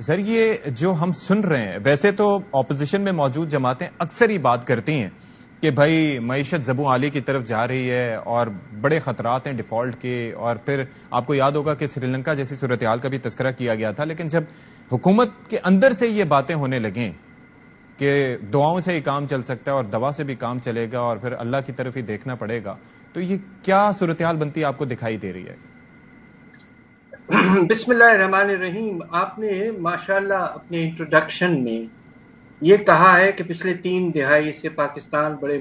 سر یہ جو ہم سن رہے ہیں، ویسے تو اپوزیشن میں موجود جماعتیں اکثر ہی بات کرتی ہیں کہ بھائی معیشت زبوں عالی کی طرف جا رہی ہے اور بڑے خطرات ہیں ڈیفالٹ کے، اور پھر آپ کو یاد ہوگا کہ سری لنکا جیسی صورتحال کا بھی تذکرہ کیا گیا تھا، لیکن جب حکومت کے اندر سے یہ باتیں ہونے لگیں کہ دعاؤں سے ہی کام چل سکتا ہے اور دوا سے بھی کام چلے گا اور پھر اللہ کی طرف ہی دیکھنا پڑے گا، تو یہ کیا صورتحال بنتی آپ کو دکھائی دے رہی ہے؟ بسم اللہ الرحمن الرحیم. آپ نے ماشاءاللہ اپنے انٹروڈکشن میں یہ کہا ہے کہ پچھلے 3 دہائی سے پاکستان بڑے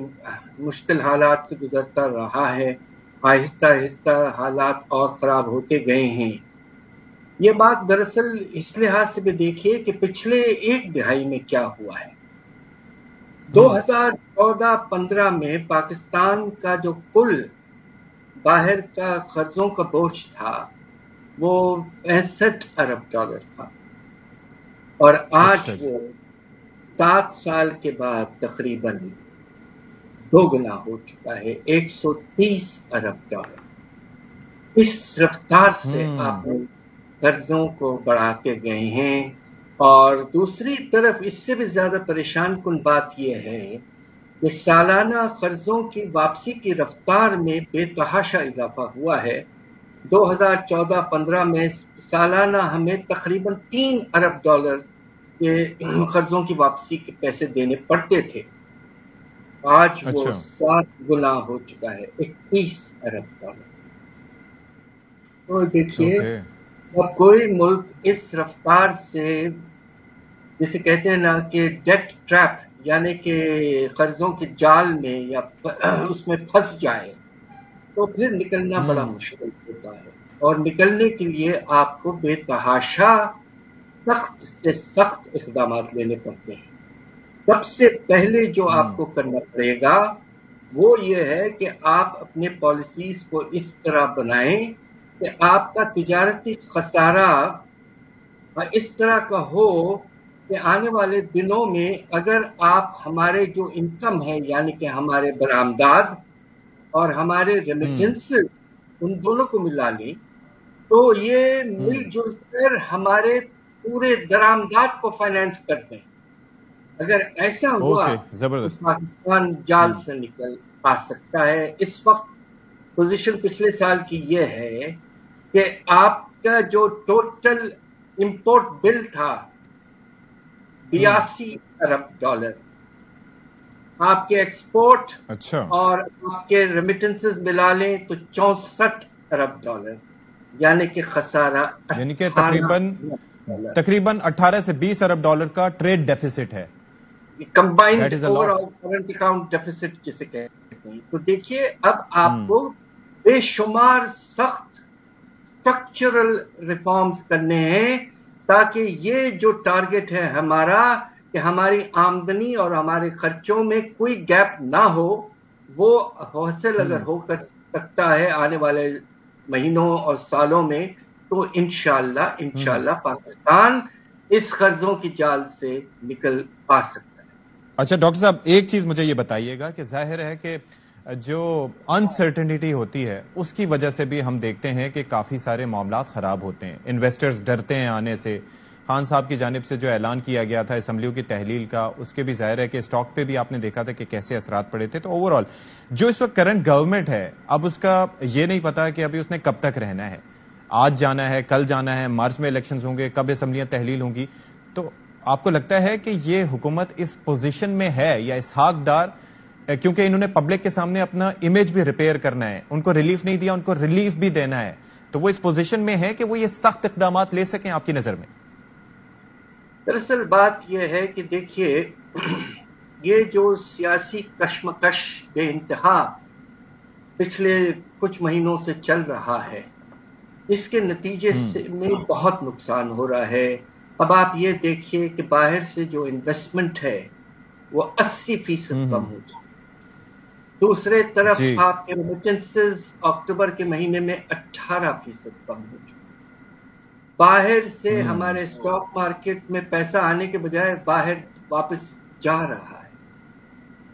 مشکل حالات سے گزرتا رہا ہے، آہستہ آہستہ حالات اور خراب ہوتے گئے ہیں. یہ بات دراصل اس لحاظ سے بھی دیکھیے کہ پچھلے 1 دہائی میں کیا ہوا ہے. 2014-15 میں پاکستان کا جو کل باہر کا قرضوں کا بوجھ تھا وہ 65 ارب ڈالر تھا، اور آج وہ 7 سال کے بعد تقریباً 2 گنا ہو چکا ہے، 130 ارب ڈالر. اس رفتار سے آپ نے قرضوں کو بڑھاتے گئے ہیں. اور دوسری طرف اس سے بھی زیادہ پریشان کن بات یہ ہے کہ سالانہ قرضوں کی واپسی کی رفتار میں بے تحاشا اضافہ ہوا ہے. 2014-15 میں سالانہ ہمیں تقریباً 3 ارب ڈالر کے قرضوں کی واپسی کے پیسے دینے پڑتے تھے، آج وہ 7 گنا ہو چکا ہے، 21 ارب ڈالر. تو دیکھیے اب کوئی ملک اس رفتار سے، جسے کہتے ہیں نا کہ ڈیٹ ٹریپ، یعنی کہ قرضوں کے جال میں یا اس میں پھنس جائے تو پھر نکلنا بڑا مشکل ہوتا ہے. اور نکلنے کے لیے آپ کو بے تحاشا سخت سے سخت اقدامات لینے پڑتے ہیں. سب سے پہلے جو آپ کو کرنا پڑے گا وہ یہ ہے کہ آپ اپنے پالیسیز کو اس طرح بنائیں کہ آپ کا تجارتی خسارہ اس طرح کا ہو کہ آنے والے دنوں میں اگر آپ ہمارے جو انکم ہے، یعنی کہ ہمارے برآمدات اور ہمارے ریمیٹنس، ان دونوں کو ملا لیں تو یہ مل جل کر ہمارے پورے درآمدات کو فائنانس کرتے ہیں. اگر ایسا ہوا تو پاکستان جال سے نکل آ سکتا ہے. اس وقت پوزیشن پچھلے سال کی یہ ہے کہ آپ کا جو ٹوٹل امپورٹ بل تھا 82 ارب ڈالر، آپ کے ایکسپورٹ اور آپ کے ریمیٹنسز ملا لیں تو 64 ارب ڈالر، یعنی کہ خسارہ، یعنی کہ تقریباً 18 سے 20 ارب ڈالر کا ٹریڈ ڈیفیسٹ ہے، combined over all current account deficit جسے کہتے ہیں. تو دیکھیے اب آپ کو بے شمار سخت اسٹرکچرل ریفارمز کرنے ہیں تاکہ یہ جو ٹارگٹ ہے ہمارا کہ ہماری آمدنی اور ہمارے خرچوں میں کوئی گیپ نہ ہو، وہ حاصل اگر ہو کر سکتا ہے آنے والے مہینوں اور سالوں میں تو انشاءاللہ پاکستان اس قرضوں کی جال سے نکل آ سکتا ہے. اچھا ڈاکٹر صاحب، ایک چیز مجھے یہ بتائیے گا کہ ظاہر ہے کہ جو انسرٹنٹی ہوتی ہے اس کی وجہ سے بھی ہم دیکھتے ہیں کہ کافی سارے معاملات خراب ہوتے ہیں، انویسٹرز ڈرتے ہیں آنے سے. خان صاحب کی جانب سے جو اعلان کیا گیا تھا اسمبلیوں کی تحلیل کا، اس کے بھی ظاہر ہے کہ اسٹاک پہ بھی آپ نے دیکھا تھا کہ کیسے اثرات پڑے تھے. تو اوور آل جو اس وقت کرنٹ گورنمنٹ ہے، اب اس کا یہ نہیں پتا کہ ابھی اس نے کب تک رہنا ہے، آج جانا ہے، کل جانا ہے، مارچ میں الیکشنز ہوں گے، کب اسمبلیاں تحلیل ہوں گی. تو آپ کو لگتا ہے کہ یہ حکومت اس پوزیشن میں ہے یا اسحاق ڈار، کیونکہ انہوں نے پبلک کے سامنے اپنا امیج بھی ریپیئر کرنا ہے، ان کو ریلیف نہیں دیا، ان کو ریلیف بھی دینا ہے، تو وہ اس پوزیشن میں ہے کہ وہ یہ سخت اقدامات لے سکیں آپ کی نظر میں؟ دراصل بات یہ ہے کہ دیکھیے یہ جو سیاسی کشمکش بے انتہا پچھلے کچھ مہینوں سے چل رہا ہے، اس کے نتیجے میں بہت نقصان ہو رہا ہے. اب آپ یہ دیکھیے کہ باہر سے جو انویسٹمنٹ ہے وہ 80% کم ہو چکی. دوسرے طرف آپ کے ریمیٹنسز اکتوبر کے مہینے میں 18% کم ہو چکے. باہر سے ہمارے اسٹاک مارکیٹ میں پیسہ آنے کے بجائے باہر واپس جا رہا ہے.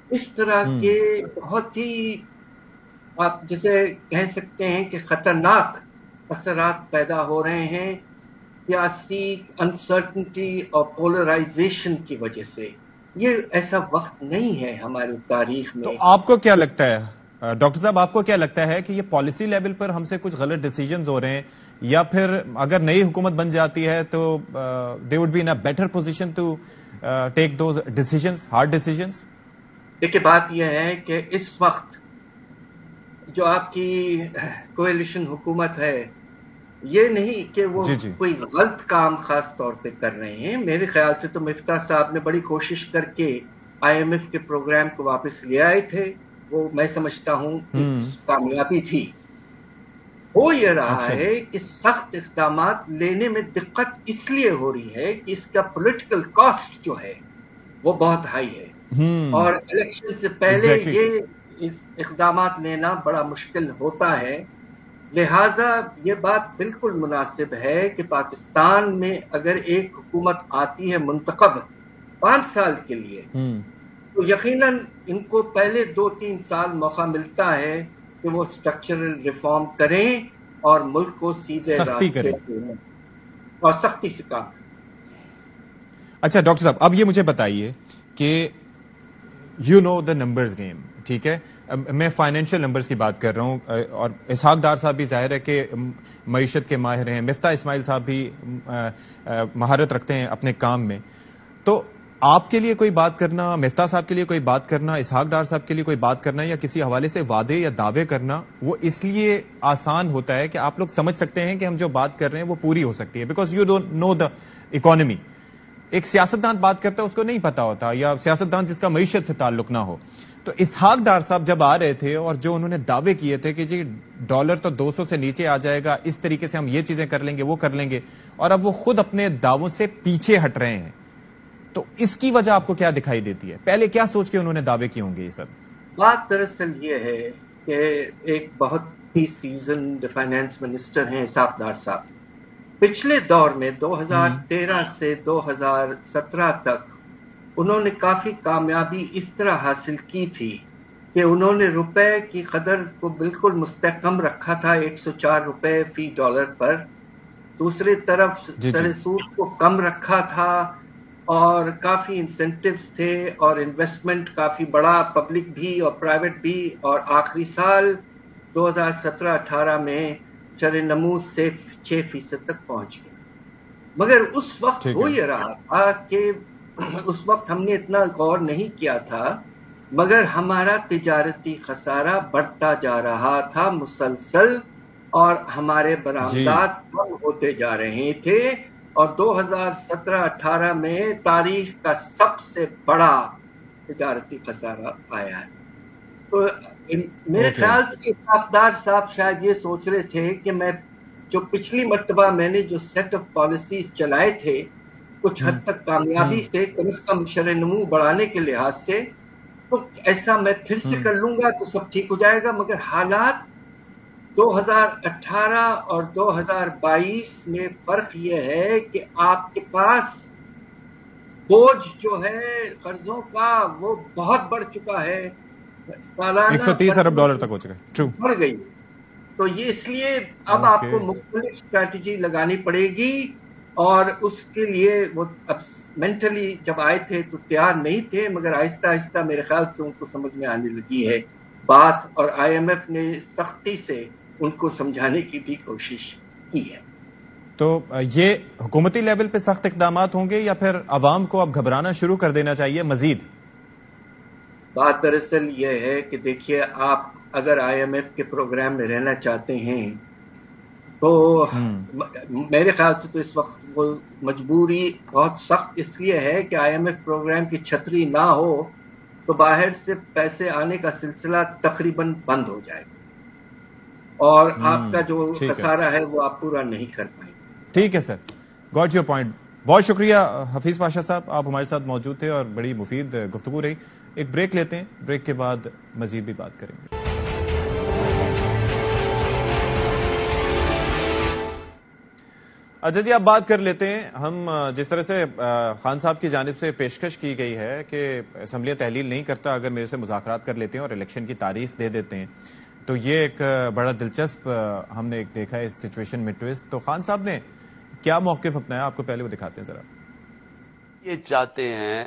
اس طرح کے بہت ہی آپ جسے کہہ سکتے ہیں کہ خطرناک اثرات پیدا ہو رہے ہیں. سیاسی انسرٹنٹی اور پولرائزیشن کی وجہ سے. یہ ایسا وقت نہیں ہے ہماری تاریخ میں. تو آپ کو کیا لگتا ہے ڈاکٹر صاحب، آپ کو کیا لگتا ہے کہ یہ پالیسی لیول پر ہم سے کچھ غلط ڈیسیجنز ہو رہے ہیں، یا پھر اگر نئی حکومت بن جاتی ہے تو they would be in a better position to take those decisions, hard decisions? دیکھیے بات یہ ہے کہ اس وقت جو آپ کی کولیشن حکومت ہے، یہ نہیں کہ وہ کوئی غلط کام خاص طور پہ کر رہے ہیں. میرے خیال سے تو مفتاح صاحب نے بڑی کوشش کر کے IMF کے پروگرام کو واپس لے آئے تھے. وہ میں سمجھتا ہوں کامیابی تھی. ہو یہ رہا ہے کہ سخت اقدامات لینے میں دقت اس لیے ہو رہی ہے کہ اس کا پولیٹیکل کاسٹ جو ہے وہ بہت ہائی ہے، اور الیکشن سے پہلے یہ اقدامات لینا بڑا مشکل ہوتا ہے. لہذا یہ بات بالکل مناسب ہے کہ پاکستان میں اگر ایک حکومت آتی ہے منتخب 5 سال کے لیے، تو یقیناً ان کو پہلے 2-3 سال موقع ملتا ہے کہ وہ اسٹرکچرل ریفارم کریں اور ملک کو سیدھے راستے کریں اور سختی سے کام کریں. اچھا ڈاکٹر صاحب، اب یہ مجھے بتائیے کہ you know the numbers game, ٹھیک ہے، میں فائنینشیل نمبرز کی بات کر رہا ہوں، اور اسحاق ڈار صاحب بھی ظاہر ہے کہ معیشت کے ماہر ہیں، مفتاح اسماعیل صاحب بھی مہارت رکھتے ہیں اپنے کام میں. تو آپ کے لیے کوئی بات کرنا، مفتاح صاحب کے لیے کوئی بات کرنا، اسحاق ڈار صاحب کے لیے کوئی بات کرنا، یا کسی حوالے سے وعدے یا دعوے کرنا، وہ اس لیے آسان ہوتا ہے کہ آپ لوگ سمجھ سکتے ہیں کہ ہم جو بات کر رہے ہیں وہ پوری ہو سکتی ہے، because you don't know the economy. ایک سیاستدان بات کرتا ہے، اس کو نہیں پتا ہوتا، یا سیاستدان جس کا معیشت سے تعلق نہ ہو. تو اسحاق ڈار صاحب جب آ رہے تھے اور جو انہوں نے دعوے کیے تھے کہ جی ڈالر تو 200 سے نیچے آ جائے گا، اس طریقے سے ہم یہ چیزیں کر لیں گے، وہ کر لیں گے، اور اب وہ خود اپنے دعووں سے پیچھے ہٹ رہے ہیں. تو اس کی وجہ آپ کو کیا دکھائی دیتی ہے؟ پہلے کیا سوچ کے انہوں نے دعوے کیے ہوں گے یہ سب؟ بات دراصل یہ ہے کہ ایک بہت ہی سیزنڈ فائنانس منسٹر ہیں اسحاق ڈار صاحب. پچھلے دور میں 2013 سے 2017 تک انہوں نے کافی کامیابی اس طرح حاصل کی تھی کہ انہوں نے روپے کی قدر کو بالکل مستحکم رکھا تھا 104 روپے فی ڈالر پر. دوسری طرف سر سود کو کم رکھا تھا، اور کافی انسینٹیوز تھے، اور انویسٹمنٹ کافی بڑا، پبلک بھی اور پرائیویٹ بھی. اور آخری سال 2017-18 میں شرح نمو سے 6% تک پہنچ گئے. مگر اس وقت ہو یہ رہا تھا کہ اس وقت ہم نے اتنا غور نہیں کیا تھا، مگر ہمارا تجارتی خسارہ بڑھتا جا رہا تھا مسلسل، اور ہمارے برآمدات کم ہوتے جا رہے تھے. اور 2017-18 میں تاریخ کا سب سے بڑا تجارتی خسارہ آیا ہے. تو میرے خیال سے اسحاق ڈار صاحب شاید یہ سوچ رہے تھے کہ میں جو پچھلی مرتبہ میں نے جو سیٹ آف پالیسیز چلائے تھے کچھ حد تک کامیابی سے، کم از کم شرح نمو بڑھانے کے لحاظ سے، تو ایسا میں پھر سے کر لوں گا تو سب ٹھیک ہو جائے گا. مگر حالات 2018 اور 2022 میں فرق یہ ہے کہ آپ کے پاس بوجھ جو ہے قرضوں کا وہ بہت بڑھ چکا ہے، 130 ارب ڈالر تک ہو چکا ہے، بڑھ گئی. تو یہ اس لیے اب آپ کو مختلف اسٹریٹجی لگانی پڑے گی، اور اس کے لیے وہ اب مینٹلی جب آئے تھے تو تیار نہیں تھے، مگر آہستہ آہستہ میرے خیال سے ان کو سمجھ میں آنے لگی ہے بات، اور IMF نے سختی سے ان کو سمجھانے کی بھی کوشش کی ہے. تو یہ حکومتی لیول پہ سخت اقدامات ہوں گے، یا پھر عوام کو اب گھبرانا شروع کر دینا چاہیے مزید؟ بات دراصل یہ ہے کہ دیکھیے، آپ اگر IMF کے پروگرام میں رہنا چاہتے ہیں تو میرے خیال سے تو اس وقت وہ مجبوری بہت سخت اس لیے ہے کہ IMF پروگرام کی چھتری نہ ہو تو باہر سے پیسے آنے کا سلسلہ تقریباً بند ہو جائے گا، اور آپ کا جو خسارہ ہے وہ آپ پورا نہیں کر پائیں گے. ٹھیک ہے سر، گاٹ یور پوائنٹ. بہت شکریہ حفیظ پاشا صاحب، آپ ہمارے ساتھ موجود تھے اور بڑی مفید گفتگو رہی. ایک بریک لیتے ہیں، بریک کے بعد مزید بھی بات کریں گے. اچھا جی، اب بات کر لیتے ہیں ہم. جس طرح سے خان صاحب کی جانب سے پیشکش کی گئی ہے کہ اسمبلی تحلیل نہیں کرتا اگر میرے سے مذاکرات کر لیتے ہیں اور الیکشن کی تاریخ دے دیتے ہیں، تو یہ ایک بڑا دلچسپ ہم نے ایک دیکھا ہے اس سچویشن میں ٹویسٹ. تو خان صاحب نے کیا موقف اپنا ہے آپ کو پہلے وہ دکھاتے ہیں ذرا. یہ چاہتے ہیں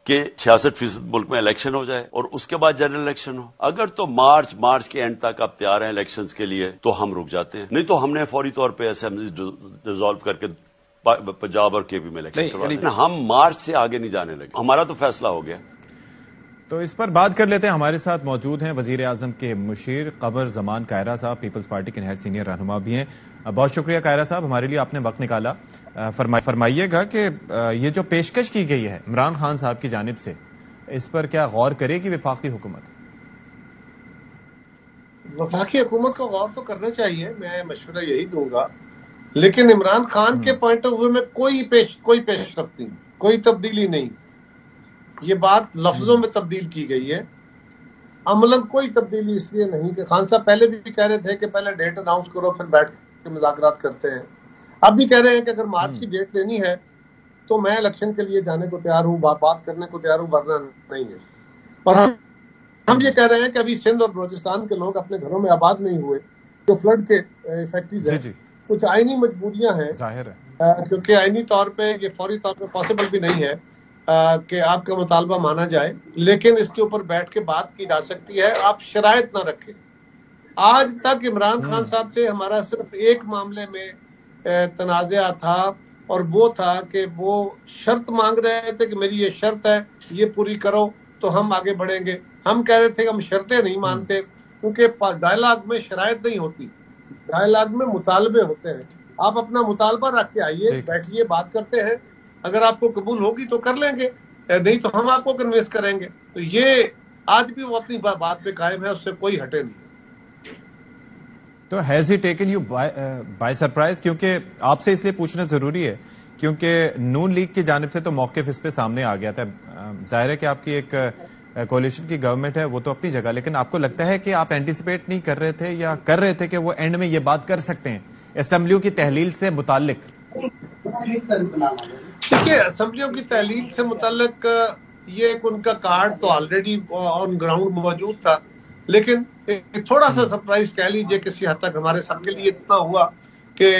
کہ 66% ملک میں الیکشن ہو جائے اور اس کے بعد جنرل الیکشن ہو. اگر تو مارچ کے اینڈ تک آپ تیار ہیں الیکشنز کے لیے تو ہم رک جاتے ہیں, نہیں تو ہم نے فوری طور پہ اسمبلی ڈیزالو کر کے پنجاب اور کے پی میں الیکشن کروا دیں. ہم مارچ سے آگے نہیں جانے لگے, ہمارا تو فیصلہ ہو گیا. تو اس پر بات کر لیتے ہیں. ہمارے ساتھ موجود ہیں وزیر اعظم کے مشیر قمر زمان کائرہ صاحب, پیپلز پارٹی کے نہایت سینئر رہنما بھی ہیں. بہت شکریہ کائرہ صاحب, ہمارے لیے آپ نے وقت نکالا. فرمائیے گا کہ یہ جو پیشکش کی گئی ہے عمران خان صاحب کی جانب سے, اس پر کیا غور کرے گی وفاقی حکومت؟ وفاقی حکومت کو غور تو کرنا چاہیے, میں مشورہ یہی دوں گا, لیکن عمران خان کے پوائنٹ آف ویو میں کوئی پیش رفت نہیں, کوئی تبدیلی نہیں. یہ بات لفظوں میں تبدیل کی گئی ہے, عملاً کوئی تبدیلی اس لیے نہیں کہ خان صاحب پہلے بھی کہہ رہے تھے کہ پہلے ڈیٹ اناؤنس کرو پھر بیٹھ کے مذاکرات کرتے ہیں. اب بھی کہہ رہے ہیں کہ اگر مارچ کی ڈیٹ لینی ہے تو میں الیکشن کے لیے جانے کو تیار ہوں, بات کرنے کو تیار ہوں, ورنہ نہیں ہے. اور ہم یہ کہہ رہے ہیں کہ ابھی سندھ اور بلوچستان کے لوگ اپنے گھروں میں آباد نہیں ہوئے, جو فلڈ کے فیکٹریز ہیں, کچھ آئینی مجبوریاں ہیں, کیونکہ آئینی طور پہ یہ فوری طور پہ پاسبل بھی نہیں ہے کہ آپ کا مطالبہ مانا جائے, لیکن اس کے اوپر بیٹھ کے بات کی جا سکتی ہے. آپ شرائط نہ رکھیں. آج تک عمران خان صاحب سے ہمارا صرف ایک معاملے میں تنازعہ تھا, اور وہ تھا کہ وہ شرط مانگ رہے تھے کہ میری یہ شرط ہے, یہ پوری کرو تو ہم آگے بڑھیں گے. ہم کہہ رہے تھے کہ ہم شرطیں نہیں مانتے, کیونکہ ڈائلاگ میں شرائط نہیں ہوتی, ڈائلاگ میں مطالبے ہوتے ہیں. آپ اپنا مطالبہ رکھ کے آئیے, بیٹھیے, بات کرتے ہیں. اگر آپ کو قبول ہوگی تو کر لیں گے, نہیں تو ہم آپ کو کنوینس کریں گے. تو یہ آج بھی وہ اپنی بات پہ قائم ہے, اس سے کوئی ہٹے نہیں. تو has he taken you by surprise? کیونکہ آپ سے اس لیے پوچھنا ضروری ہے کیونکہ نون لیگ کی جانب سے تو موقف اس پہ سامنے آ گیا تھا. ظاہر ہے کہ آپ کی ایک کولیشن کی گورنمنٹ ہے, وہ تو اپنی جگہ, لیکن آپ کو لگتا ہے کہ آپ اینٹیسپیٹ نہیں کر رہے تھے یا کر رہے تھے کہ وہ اینڈ میں یہ بات کر سکتے ہیں اسمبلیوں کی تحلیل سے متعلق؟ دیکھیے, اسمبلیوں کی تحلیل سے متعلق یہ ایک ان کا کارڈ تو آلریڈی آن گراؤنڈ موجود تھا, لیکن تھوڑا سا سرپرائز کہہ لیجیے کسی حد تک ہمارے سب کے لیے اتنا ہوا کہ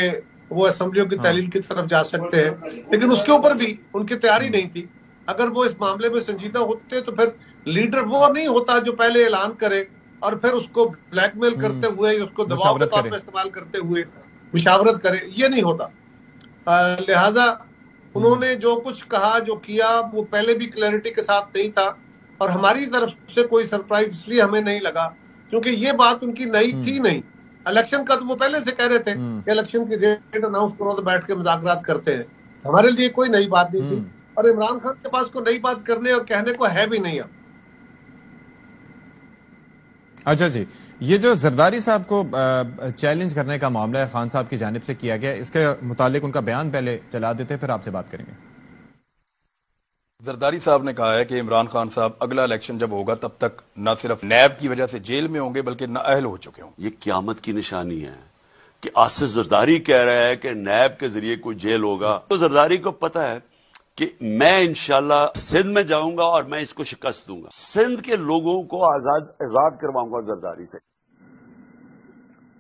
وہ اسمبلیوں کی تحلیل کی طرف جا سکتے ہیں, لیکن اس کے اوپر بھی ان کی تیاری نہیں تھی. اگر وہ اس معاملے میں سنجیدہ ہوتے تو پھر لیڈر وہ نہیں ہوتا جو پہلے اعلان کرے اور پھر اس کو بلیک میل کرتے ہوئے, اس کو دباؤ کے طور پہ استعمال کرتے ہوئے مشاورت کرے. یہ نہیں ہوتا. لہذا انہوں نے جو کچھ کہا, جو کیا, وہ پہلے بھی کلیئرٹی کے ساتھ نہیں تھا, اور ہماری طرف سے کوئی سرپرائز اس لیے ہمیں نہیں لگا کیونکہ یہ بات ان کی نئی تھی نہیں. الیکشن کا تو وہ پہلے سے کہہ رہے تھے کہ الیکشن کی ڈیٹ اناؤنس کرو تو بیٹھ کے مذاکرات کرتے ہیں. ہمارے لیے کوئی نئی بات نہیں تھی, اور عمران خان کے پاس کوئی نئی بات کرنے اور کہنے کو ہے بھی نہیں. اب اچھا جی, یہ جو زرداری صاحب کو چیلنج کرنے کا معاملہ ہے خان صاحب کی جانب سے کیا گیا, اس کے متعلق ان کا بیان پہلے چلا دیتے پھر آپ سے بات کریں گے. زرداری صاحب نے کہا ہے کہ عمران خان صاحب اگلا الیکشن جب ہوگا تب تک نہ صرف نیب کی وجہ سے جیل میں ہوں گے بلکہ نااہل ہو چکے ہوں. یہ قیامت کی نشانی ہے کہ آصف زرداری کہہ رہا ہے کہ نیب کے ذریعے کوئی جیل ہوگا. تو زرداری کو پتا ہے کہ میں انشاءاللہ سندھ میں جاؤں گا اور میں اس کو شکست دوں گا. سندھ کے لوگوں کو آزاد کرواؤں گا زرداری سے.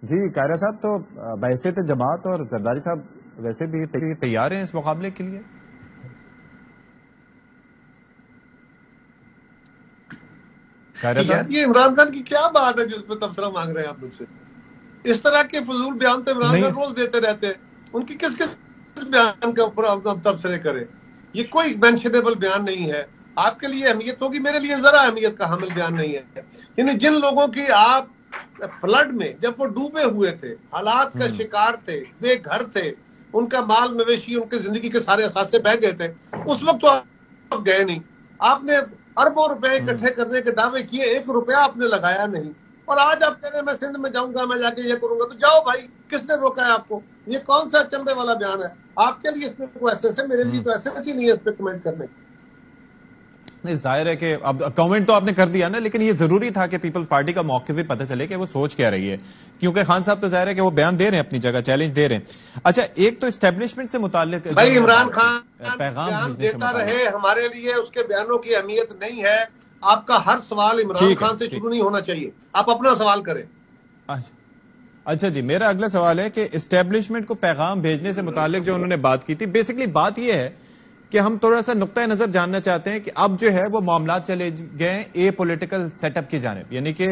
جی کائرہ صاحب, تو بحیثیت جماعت اور زرداری صاحب ویسے بھی تیار ہیں اس مقابلے کے لیے؟ یہ عمران خان کی کیا بات ہے جس پہ تبصرہ مانگ رہے ہیں آپ مجھ سے؟ اس طرح کے فضول بیان تو عمران خان روز دیتے رہتے ہیں, ان کی کس بیان کے اوپر آپ تبصرے کریں؟ یہ کوئی مینشنیبل بیان نہیں ہے. آپ کے لیے اہمیت ہوگی, میرے لیے ذرا اہمیت کا حامل بیان نہیں ہے. یعنی جن لوگوں کی آپ فلڈ میں جب وہ ڈوبے ہوئے تھے, حالات کا شکار تھے, بے گھر تھے, ان کا مال مویشی, ان کی زندگی کے سارے اثاثے بہ گئے تھے, اس وقت تو آپ گئے نہیں. آپ نے اربوں روپے اکٹھے کرنے کے دعوے کیے, 1 روپیہ آپ نے لگایا نہیں, اور آج آپ کہہ رہے ہیں میں سندھ میں جاؤں گا, میں جا کے یہ کروں گا. تو جاؤ بھائی, کس نے روکا ہے آپ کو؟ یہ کون سا چمبے والا بیان ہے؟ آپ کے لیے اس میں کوئی ایسے ہے, میرے لیے تو ایسے نہیں ہے اس پہ کمنٹ کرنے. نہیں, ظاہر ہے کہ اب کامنٹ تو آپ نے کر دیا نا, لیکن یہ ضروری تھا کہ پیپلز پارٹی کا موقف بھی پتہ چلے کہ وہ سوچ کیا رہی ہے, کیونکہ خان صاحب تو ظاہر ہے کہ وہ بیان دے رہے ہیں اپنی جگہ, چیلنج دے رہے ہیں. اچھا, ایک تو اسٹیبلشمنٹ سے متعلق بھائی عمران خان بیان دیتا رہے, ہمارے لیے اس کے بیانوں کی اہمیت نہیں ہے. آپ کا ہر سوال عمران خان سے شروع نہیں ہونا چاہیے, آپ اپنا سوال کریں. اچھا جی، میرا اگلا سوال ہے کہ اسٹیبلشمنٹ کو پیغام بھیجنے سے متعلق جو انہوں نے بات کی تھی، بیسکلی بات یہ ہے کہ ہم تھوڑا سا نقطۂ نظر جاننا چاہتے ہیں کہ اب جو ہے وہ معاملات چلے گئے اے پولیٹیکل سیٹ اپ کی جانب، یعنی کہ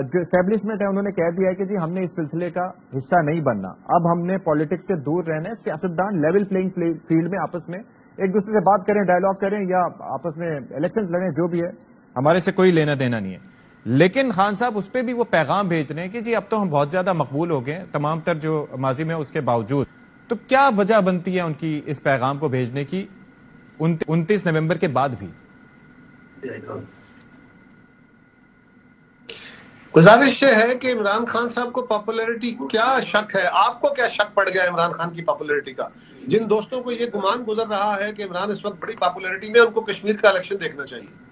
جو اسٹیبلشمنٹ ہے انہوں نے کہہ دیا ہے کہ جی ہم نے اس سلسلے کا حصہ نہیں بننا، اب ہم نے پالیٹکس سے دور رہنا ہے، سیاستدان لیول پلینگ فیلڈ میں آپس میں ایک دوسرے سے بات کریں، ڈائلاگ کریں یا آپس میں الیکشنز لڑیں، جو بھی ہے ہمارے سے کوئی لینا دینا نہیں ہے۔ لیکن خان صاحب اس پہ بھی وہ پیغام بھیج رہے ہیں کہ جی اب تو ہم بہت زیادہ مقبول ہو گئے تمام تر جو ماضی میں اس کے باوجود، تو کیا وجہ بنتی ہے ان کی اس پیغام کو بھیجنے کی 29 نومبر کے بعد بھی؟ گزارش یہ ہے کہ عمران خان صاحب کو پاپولیرٹی کیا شک ہے، آپ کو کیا شک پڑ گیا عمران خان کی پاپولیرٹی کا؟ جن دوستوں کو یہ گمان گزر رہا ہے کہ عمران اس وقت بڑی پاپولیرٹی میں، ان کو کشمیر کا الیکشن دیکھنا چاہیے۔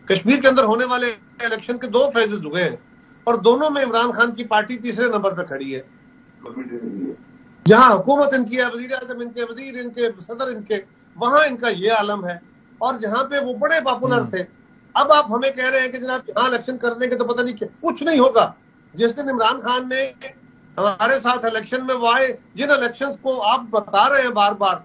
کشمیر کے اندر ہونے والے الیکشن کے 2 فیزز ہوئے ہیں اور دونوں میں عمران خان کی پارٹی تیسرے نمبر پہ کھڑی ہے۔ جہاں حکومت ان کی ہے، وزیر اعظم ان کے، وزیر ان کے، صدر ان کے، وہاں ان کا یہ عالم ہے، اور جہاں پہ وہ بڑے پاپولر تھے، اب آپ ہمیں کہہ رہے ہیں کہ جناب یہاں الیکشن کر دیں گے تو پتہ نہیں کیا، کچھ نہیں ہوگا۔ جس دن عمران خان نے ہمارے ساتھ الیکشن میں وہ آئے، جن الیکشنز کو آپ بتا رہے ہیں بار بار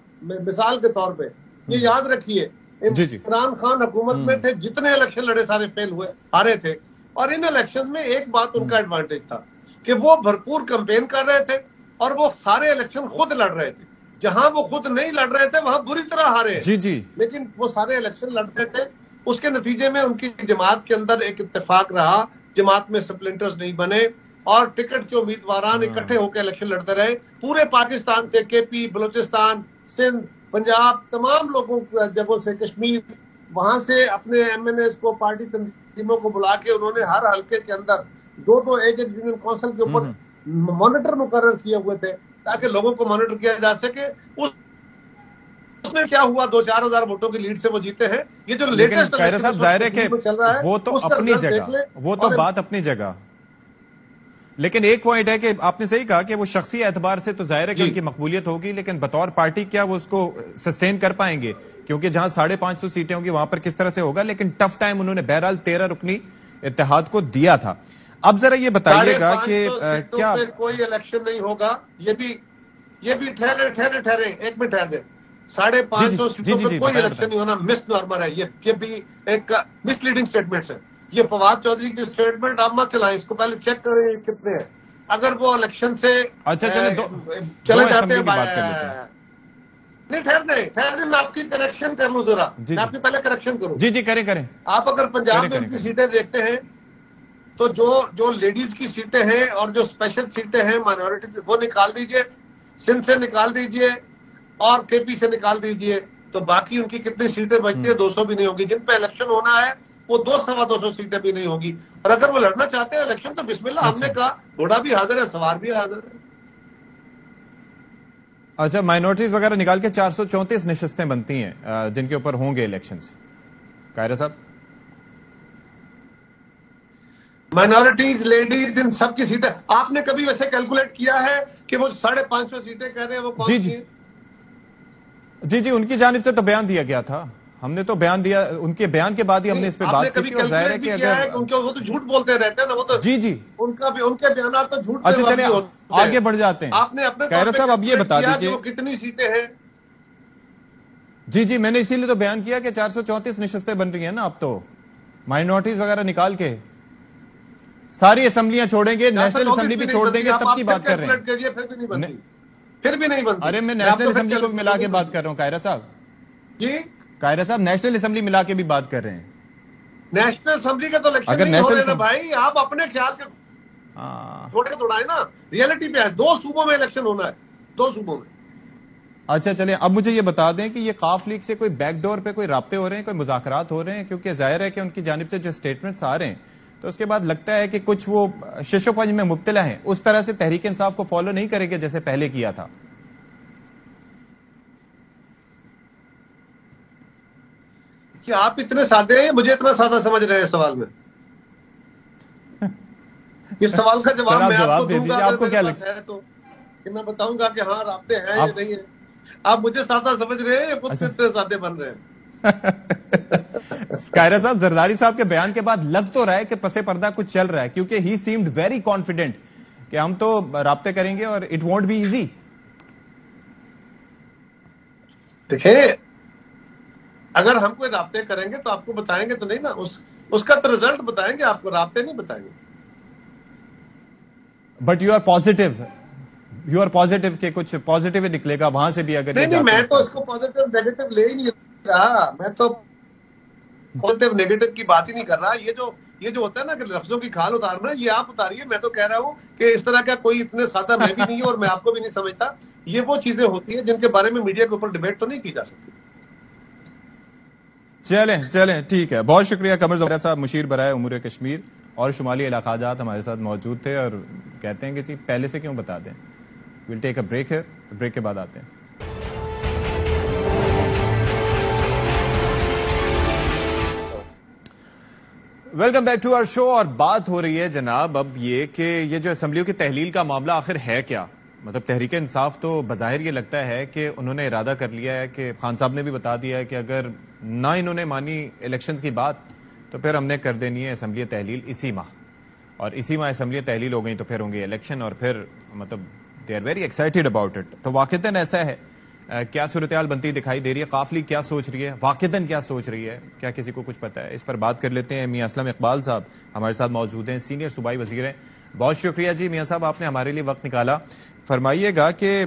مثال کے طور پہ، یہ یاد رکھیے عمران خان حکومت میں تھے، جتنے الیکشن لڑے سارے فیل ہوئے، ہارے تھے، اور ان الیکشن میں ایک بات ان کا ایڈوانٹیج تھا کہ وہ بھرپور کمپین کر رہے تھے اور وہ سارے الیکشن خود لڑ رہے تھے، جہاں وہ خود نہیں لڑ رہے تھے وہاں بری طرح ہارے، لیکن وہ سارے الیکشن لڑتے تھے۔ اس کے نتیجے میں ان کی جماعت کے اندر ایک اتفاق رہا، جماعت میں سپلنٹرز نہیں بنے اور ٹکٹ کے امیدواران اکٹھے ہو کے الیکشن لڑتے رہے، پورے پاکستان سے، کے پی، بلوچستان، سندھ، پنجاب، تمام لوگوں جگہوں سے، کشمیر، وہاں سے اپنے ایم این ایز کو، پارٹی تنظیموں کو بلا کے انہوں نے ہر حلقے کے اندر 2 ایک یونین کونسل کے اوپر مانیٹر مقرر کیے ہوئے تھے تاکہ لوگوں کو مانیٹر کیا جا سکے۔ اس میں کیا ہوا، 2-4 ہزار ووٹوں کی لیڈ سے وہ جیتے ہیں۔ یہ جو لیٹسٹ صاحب ظاہر ہے کہ وہ تو اپنی جگہ، وہ تو بات اپنی جگہ، لیکن ایک پوائنٹ ہے کہ آپ نے صحیح کہا کہ وہ شخصی اعتبار سے تو ظاہر ہے کہ ان کی مقبولیت ہوگی، لیکن بطور پارٹی کیا وہ اس کو سسٹین کر پائیں گے؟ کیونکہ جہاں 550 سیٹیں ہوں گی وہاں پر کس طرح سے ہوگا، لیکن ٹف ٹائم انہوں نے بہرحال 13 رکنی اتحاد کو دیا تھا۔ اب ذرا یہ بتائیے گا کہ کیا کوئی الیکشن نہیں ہوگا، یہ بھی ٹھہرے ایک منٹ ٹھہر دیں، 550 سیٹوں پہ کوئی الیکشن نہیں ہونا، مس نارمل ہے، یہ بھی ایک مس لیڈنگ سٹیٹمنٹس ہے۔ یہ فواد چودھری کی سٹیٹمنٹ آپ مت چلائیں، اس کو پہلے چیک کریں کتنے ہیں۔ اگر وہ الیکشن سے چلے جاتے ہیں، نہیں ٹھہر دیں، میں آپ کی کریکشن کر لوں ذرا، میں آپ کی پہلے کریکشن کروں۔ جی کریں۔ آپ اگر پنجاب میں ان کی سیٹیں دیکھتے ہیں تو جو لیڈیز کی سیٹیں ہیں اور جو اسپیشل سیٹیں ہیں مائنورٹی، وہ نکال دیجئے، سندھ سے نکال دیجئے اور کے پی سے نکال دیجئے، تو باقی ان کی کتنی سیٹیں بچتی ہیں؟ 200 بھی نہیں ہوگی۔ جن پہ الیکشن ہونا ہے وہ 200-250 سیٹیں بھی نہیں ہوگی، اور اگر وہ لڑنا چاہتے ہیں الیکشن تو بسم اللہ، ہم نے کہا گھوڑا بھی حاضر ہے، سوار بھی حاضر ہے۔ اچھا، مائنورٹیز وغیرہ نکال کے 434 نشستیں بنتی ہیں جن کے اوپر ہوں گے الیکشنز، قاہرہ صاحب؟ مائنورٹیز، لیڈیز، ان سب کی سیٹیں آپ نے کبھی ویسے کیلکولیٹ کیا ہے کہ وہ 550 سیٹیں کہہ رہے ہیں وہ کون سی ہیں؟ جی ان کی جانب سے تو بیان دیا گیا تھا، ہم نے تو بیان دیا، ان کے بیان کے بعد ہی ہم نے اس پہ بات کی تھی، اور ظاہر ہے کہ اگر وہ تو جھوٹ بولتے رہتے ہیں نا، وہ تو ان کے بیانات تو جھوٹ۔ اچھا چلیں آگے بڑھ جاتے ہیں، آپ نے اپنے قاہرہ صاحب اب یہ بتا دیجئے وہ کتنی سیٹیں ہیں؟ جی میں نے اسی لیے تو بیان کیا کہ 434 نشستیں بن رہی ہیں نا، اب تو مائنورٹیز وغیرہ نکال کے ساری اسمبلیاں چھوڑیں گے، نیشنل اسمبلی بھی چھوڑ دیں گے، تب کی بات کر رہے ہیں، پھر بھی نہیں بنتی۔ ارے میں نیشنل اسمبلی کو ملا کے بات کر رہا ہوں قاہرہ صاحب، جی قاہرہ صاحب نیشنل اسمبلی ملا کے بھی بات کر رہے ہیں۔ نیشنل اسمبلی کا تو الیکشن نہیں ہو رہے نا بھائی، آپ اپنے خیال کے چھوڑے توڑائیں نا، ریئلٹی پہ ہے، 2 صوبوں میں الیکشن ہونا ہے، 2 صوبوں میں۔ اچھا چلیں اب مجھے یہ بتا دیں کہ یہ قاف لیگ سے کوئی بیک ڈور پہ کوئی رابطے ہو رہے ہیں، کوئی مذاکرات ہو رہے ہیں؟ کیونکہ ظاہر ہے کہ ان کی جانب سے جو سٹیٹمنٹس آ رہے ہیں تو اس کے بعد لگتا ہے کہ کچھ وہ شش و پنج میں مبتلا ہیں، اس طرح سے تحریک انصاف کو فالو نہیں کریں گے جیسے پہلے کیا تھا۔ کیا آپ اتنے سادے ہیں، مجھے اتنا سادہ سمجھ رہے ہیں سوال میں؟ اس سوال کا جواب میں آپ کو دوں گا، آپ کو کیا لگتا ہے تو کہ میں بتاؤں گا کہ ہاں رابطے ہیں یا نہیں ہیں۔ آپ مجھے سادہ سمجھ رہے ہیں، خود سے اتنے سادے بن رہے ہیں۔ قاہرہ صاحب، زرداری صاحب کے بیان کے بعد لگ تو رہا ہے کہ پس پردہ کچھ چل رہا ہے، کیونکہ ہی سیمڈ ویری کانفیڈنٹ کہ ہم تو رابطے کریں گے اور اٹ وونٹ بی ایزی. دیکھیں اگر ہم کوئی رابطے کریں گے تو آپ کو بتائیں گے تو نہیں نا, اس کا تو رزلٹ بتائیں گے آپ کو, رابطے نہیں بتائیں گے. بٹ یو آر پازیٹیو کہ کچھ پازیٹیو نکلے گا وہاں سے بھی اگر نہیں, میں تو اس کو پازیٹیو نیگیٹو لے ہی نہیں رہا, میں تو پازیٹیو نیگیٹو کی بات ہی نہیں کر رہا. یہ جو ہوتا ہے نا کہ لفظوں کی کھال اتارنا, یہ آپ اتاریے. میں تو کہہ رہا ہوں کہ اس طرح کا کوئی اتنے سادہ میں بھی نہیں ہوں اور میں آپ کو بھی نہیں سمجھتا. یہ وہ چیزیں ہوتی ہیں جن کے بارے میں میڈیا کے اوپر ڈیبیٹ تو نہیں کی جا سکتی. چلیں ٹھیک ہے. بہت شکریہ قمر زہرہ صاحب, مشیر برائے امور کشمیر اور شمالی علاقہ جات ہمارے ساتھ موجود تھے اور کہتے ہیں کہ جی پہلے سے کیوں بتا دیں. ویل ٹیک اے بریک ہے, بریک کے بعد آتے ہیں. ویلکم بیک ٹو آور شو. اور بات ہو رہی ہے جناب اب یہ کہ یہ جو اسمبلیوں کی تحلیل کا معاملہ آخر ہے کیا. مطلب تحریک انصاف تو بظاہر یہ لگتا ہے کہ انہوں نے ارادہ کر لیا ہے کہ خان صاحب نے بھی بتا دیا ہے کہ اگر نہ انہوں نے مانی الیکشنز کی بات تو پھر ہم نے کر دینی ہے اسمبلی تحلیل اسی ماہ, اور اسی ماہ اسمبلی تحلیل ہو گئی تو پھر ہوں گے الیکشن, اور پھر مطلب they are very excited about it. تو واقعتاً ایسا ہے, کیا صورتحال بنتی دکھائی دے رہی ہے, قاف لیگ کیا سوچ رہی ہے, واقعتاً کیا سوچ رہی ہے, کیا کسی کو کچھ پتا ہے؟ اس پر بات کر لیتے ہیں. میاں اسلم اقبال صاحب ہمارے ساتھ موجود ہیں, سینئر صوبائی وزیر ہیں. بہت شکریہ جی میاں صاحب, آپ نے ہمارے لیے وقت نکالا. فرمائیے گا کہ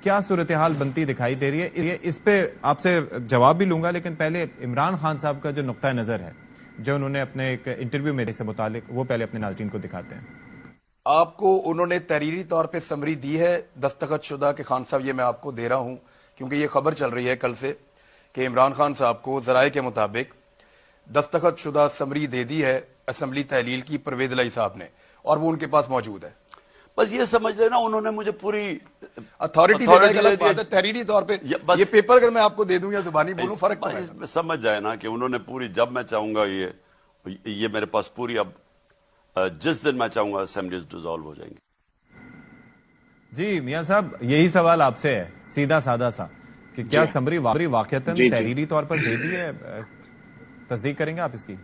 کیا صورتحال بنتی دکھائی دے رہی ہے. اس پہ آپ سے جواب بھی لوں گا, لیکن پہلے عمران خان صاحب کا جو نقطہ نظر ہے جو انہوں نے اپنے ایک انٹرویو میرے سے متعلق, وہ پہلے اپنے ناظرین کو دکھاتے ہیں. آپ کو انہوں نے تحریری طور پہ سمری دی ہے دستخط شدہ کہ خان صاحب یہ میں آپ کو دے رہا ہوں, کیونکہ یہ خبر چل رہی ہے کل سے کہ عمران خان صاحب کو ذرائع کے مطابق دستخط شدہ سمری دے دی ہے اسمبلی تحلیل کی پرویز الہی صاحب نے, اور وہ ان کے پاس موجود ہے. بس یہ سمجھ لینا انہوں نے مجھے پوری اتھارٹی تحریری طور پہ. یہ پیپر اگر میں آپ کو دے دوں یا زبانی بولوں فرق تو سمجھ جائے نا کہ انہوں نے پوری, جب میں چاہوں گا یہ میرے پاس پوری, اب جس دن میں چاہوں گا اسمبلیز ڈیزالو ہو جائیں گی. جی میاں صاحب یہی سوال آپ سے ہے سیدھا سادہ سا کہ کیا سمری واقعتاً تحریری طور پر دے دی ہے, تصدیق کریں گے آپ اس کی؟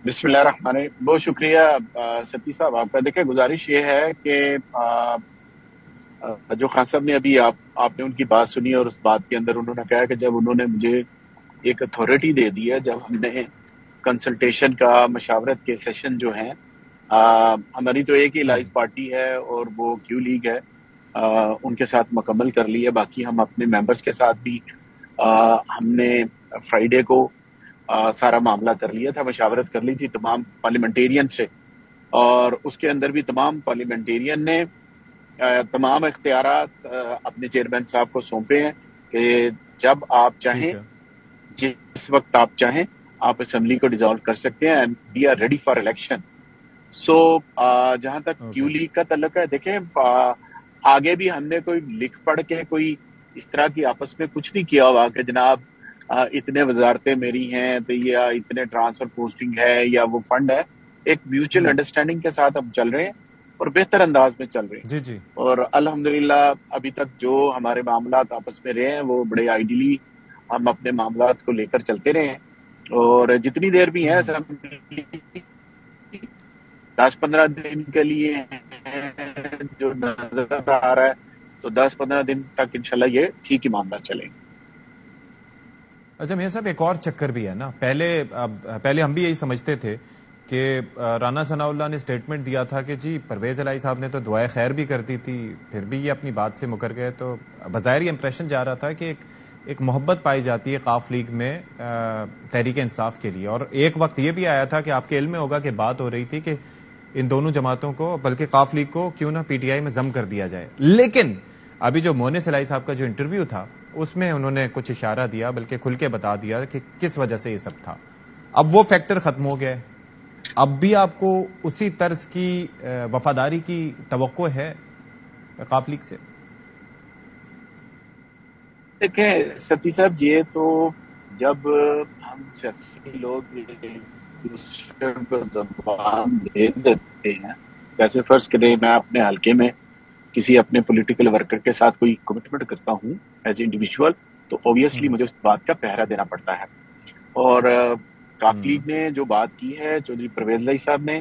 بسم اللہ الرحمن الرحیم. بہت شکریہ ستی صاحب آپ کا. دیکھیں گزارش یہ ہے کہ جو خان صاحب نے ابھی آپ نے ان کی بات سنی, اور اس بات کے اندر انہوں نے کہا کہ جب انہوں نے مجھے ایک اتھارٹی دے دی ہے, جب ہم نے کنسلٹیشن کا مشاورت کے سیشن جو ہیں, ہماری تو ایک ہی الائنس پارٹی ہے اور وہ کیو لیگ ہے, ان کے ساتھ مکمل کر لی ہے. باقی ہم اپنے ممبرز کے ساتھ بھی ہم نے فرائیڈے کو سارا معاملہ کر لیا تھا, مشاورت کر لی تھی تمام پارلیمنٹیرین سے, اور اس کے اندر بھی تمام پارلیمنٹیرین نے تمام اختیارات اپنے چیئرمین صاحب کو سونپے ہیں کہ جب آپ چاہیں, جس وقت آپ چاہیں, آپ اسمبلی کو ڈیزالو کر سکتے ہیں, and we are ready for election. So جہاں تک کیو لیگ کا تعلق ہے, دیکھیں آگے بھی ہم نے کوئی لکھ پڑھ کے کوئی اس طرح کی آپس میں کچھ نہیں کیا ہوا کہ جناب اتنے وزارتیں میری ہیں تو یا اتنے ٹرانسفر پوسٹنگ ہے یا وہ فنڈ ہے. ایک میوچل انڈرسٹینڈنگ کے ساتھ ہم چل رہے ہیں اور بہتر انداز میں چل رہے ہیں. جی. اور الحمدللہ ابھی تک جو ہمارے معاملات آپس میں رہے ہیں وہ بڑے آئیڈیلی ہم اپنے معاملات کو لے کر چلتے رہے ہیں, اور جتنی دیر بھی ہے 10-15 دن کے لیے جو نظر آ رہا ہے, تو 10-15 دن تک انشاءاللہ یہ ٹھیک ہی معاملہ چلیں گے. اچھا میاں صاحب ایک اور چکر بھی ہے نا, پہلے ہم بھی یہی سمجھتے تھے کہ رانا ثناء اللہ نے سٹیٹمنٹ دیا تھا کہ جی پرویز الہی صاحب نے تو دعائے خیر بھی کر دی تھی, پھر بھی یہ اپنی بات سے مکر گئے. تو بظاہر یہ امپریشن جا رہا تھا کہ ایک محبت پائی جاتی ہے قاف لیگ میں تحریک انصاف کے لیے, اور ایک وقت یہ بھی آیا تھا کہ آپ کے علم میں ہوگا کہ بات ہو رہی تھی کہ ان دونوں جماعتوں کو, بلکہ قاف لیگ کو کیوں نہ پی ٹی آئی میں ضم کر دیا جائے. لیکن ابھی جو مونس الہی صاحب کا جو انٹرویو تھا اس میں انہوں نے کچھ اشارہ دیا, بلکہ کھل کے بتا دیا کہ کس وجہ سے یہ سب تھا. اب وہ فیکٹر ختم ہو گیا, اب بھی آپ کو اسی طرز کی وفاداری کی توقع ہے قاف لیگ سے؟ دیکھیں ستی صاحب, یہ تو جب ہم سیاسی لوگ دوسرے کو زبان دے دیتے ہیں, جیسے فرض کریں میں اپنے حلقے میں کسی اپنے پولیٹیکل ورکر کے ساتھ کوئی کمٹمنٹ کرتا ہوں ایز انڈیویجول, تو اوبیسلی مجھے اس بات کا پہرا دینا پڑتا ہے. اور قاف لیگ نے جو بات کی ہے چودھری پرویز الہی صاحب نے,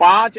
5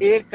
1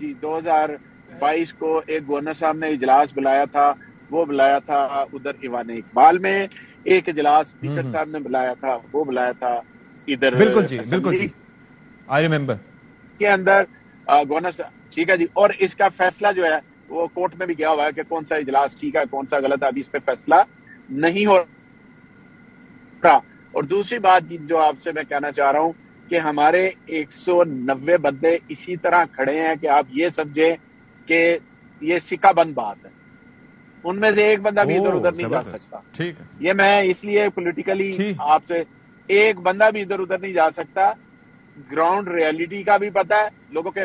جی 2022 کو ایک گورنر صاحب نے اجلاس بلایا تھا، وہ بلایا تھا ادھر ایوان اقبال میں، ایک اجلاس اسپیکر صاحب نے بلایا تھا، وہ بلایا تھا ادھر بالکل جی آئی ریمبر کے اندر گورنر صاحب، ٹھیک ہے جی. اور اس کا فیصلہ جو ہے وہ کورٹ میں بھی گیا ہوا ہے کہ کون سا اجلاس ٹھیک ہے کون سا غلط ہے، ابھی اس پہ فیصلہ نہیں ہو رہا. اور دوسری بات جو آپ سے میں کہنا چاہ رہا ہوں کہ ہمارے 190 بندے اسی طرح کھڑے ہیں کہ آپ یہ سمجھیں کہ یہ سکہ بند بات ہے، ان میں سے ایک بندہ بھی ادھر ادھر نہیں جا سکتا. ٹھیک ہے، یہ میں اس لیے پولیٹیکلی آپ سے، ایک بندہ بھی ادھر ادھر نہیں جا سکتا. گراؤنڈ ریئلٹی کا بھی پتہ ہے لوگوں کے